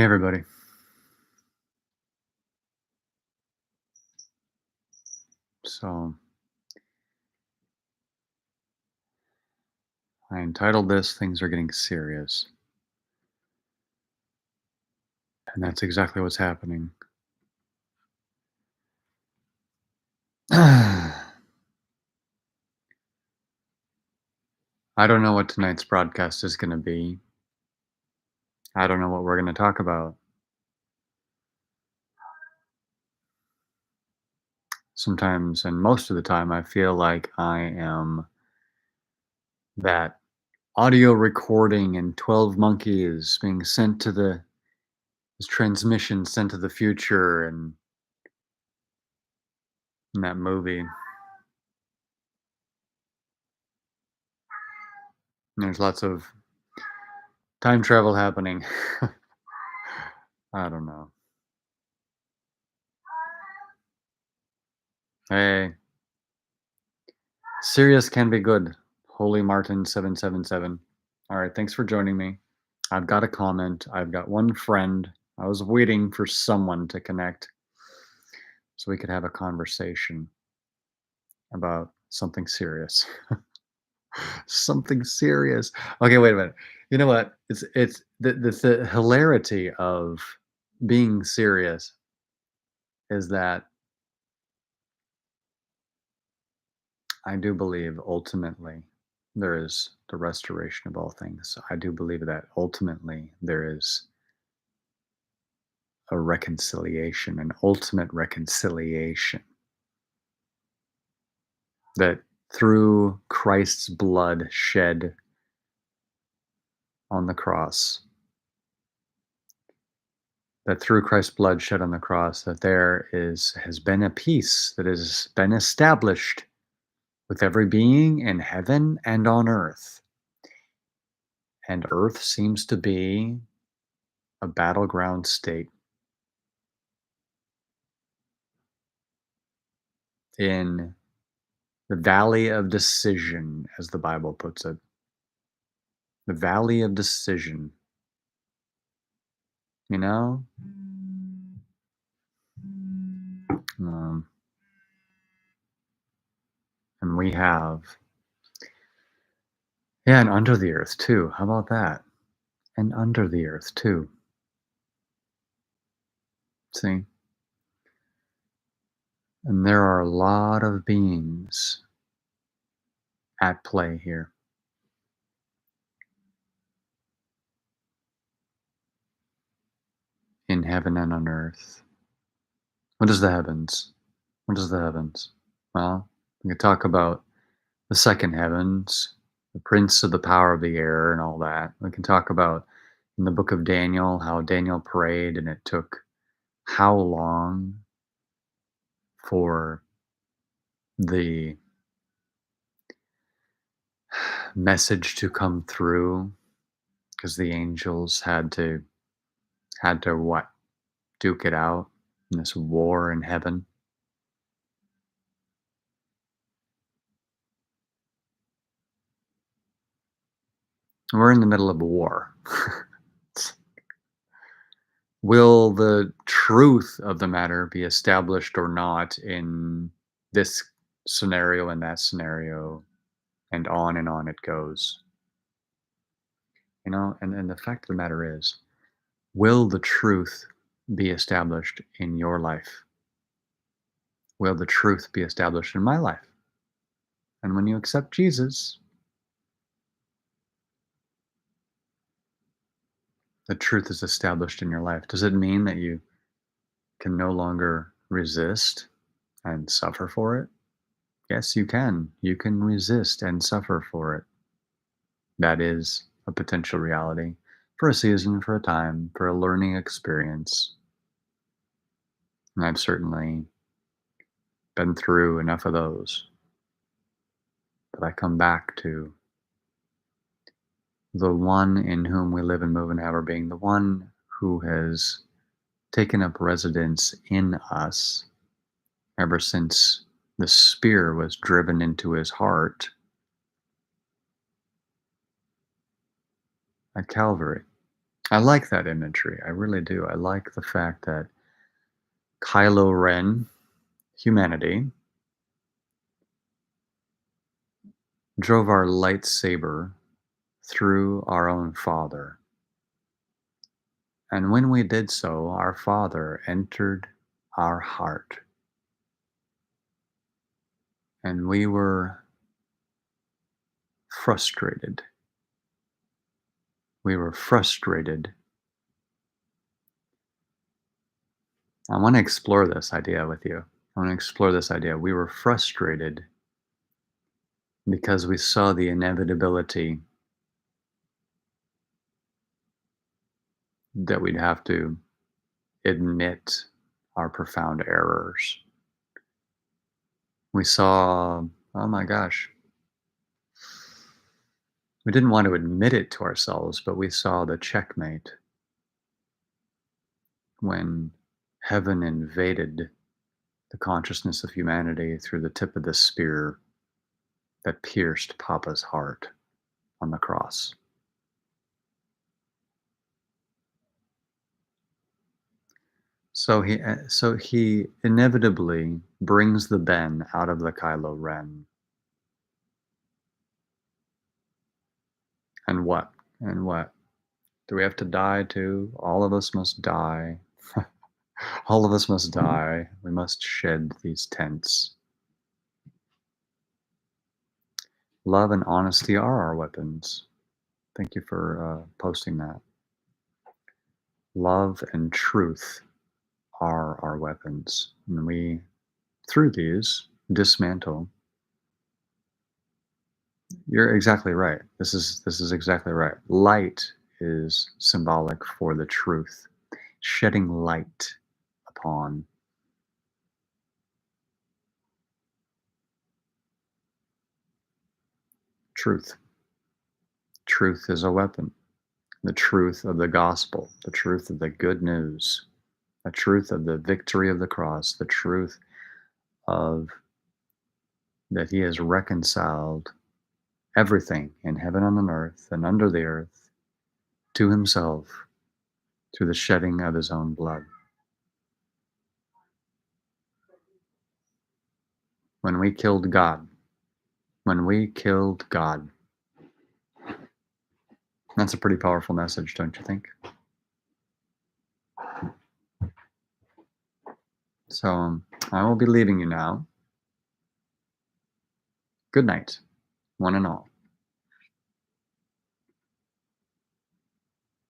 Hey, everybody. So, I entitled this Things Are Getting Serious. And that's exactly what's happening. I don't know what tonight's broadcast is going to be. I don't know what we're going to talk about. Sometimes, and most of the time, I feel like I am that audio recording in 12 Monkeys being sent to this transmission sent to the future and in that movie. And there's lots of time travel happening. I don't know. Hey, serious can be good. Holy Martin 777. All right, thanks for joining me. I've got a comment. I've got one friend. I was waiting for someone to connect so we could have a conversation about something serious. Something serious. Okay, wait a minute. You know what? It's the hilarity of being serious is that I do believe ultimately there is the restoration of all things. I do believe that ultimately there is a reconciliation, an ultimate reconciliation that through Christ's blood shed on the cross, that through Christ's blood shed on the cross, that there has been a peace that has been established with every being in heaven and on earth. And earth seems to be a battleground state in the valley of decision, as the Bible puts it. The valley of decision, you know? Um, and we have, yeah, and under the earth too. How about that? And under the earth too. See? And there are a lot of beings at play here in heaven and on earth. What is the heavens? What is the heavens? Well, we could talk about the second heavens, the prince of the power of the air, and all that. We can talk about in the book of Daniel how Daniel prayed and it took how long for the message to come through because the angels had to what, duke it out in this war in heaven. We're in the middle of a war. Will the truth of the matter be established or not in this scenario and that scenario, and on it goes? And the fact of the matter is, will the truth be established in your life? Will the truth be established in my life? And when you accept Jesus, the truth is established in your life. Does it mean that you can no longer resist and suffer for it? Yes, you can. You can resist and suffer for it. That is a potential reality for a season, for a time, for a learning experience. And I've certainly been through enough of those that I come back to the one in whom we live and move and have our being, the one who has taken up residence in us ever since the spear was driven into his heart at Calvary. I like that imagery. I really do. I like the fact that Kylo Ren, humanity, drove our lightsaber through our own Father. And when we did so, our Father entered our heart. And we were frustrated. We were frustrated. I want to explore this idea with you. I want to explore this idea. We were frustrated because we saw the inevitability that we'd have to admit our profound errors. We saw, oh my gosh, we didn't want to admit it to ourselves, but we saw the checkmate when heaven invaded the consciousness of humanity through the tip of the spear that pierced Papa's heart on the cross. So he inevitably brings the Ben out of the Kylo Ren. And what? And what? Do we have to die too? All of us must die. All of us must die. We must shed these tents. Love and honesty are our weapons. Thank you for posting that. Love and truth are our weapons. And we, through these, dismantle. You're exactly right. This is exactly right. Light is symbolic for the truth, shedding light upon truth. Truth is a weapon. The truth of the gospel, the truth of the good news, the truth of the victory of the cross, the truth of that he has reconciled everything in heaven and on earth and under the earth to himself through the shedding of his own blood. When we killed God, when we killed God, that's a pretty powerful message, don't you think? So I will be leaving you now. Good night, one and all.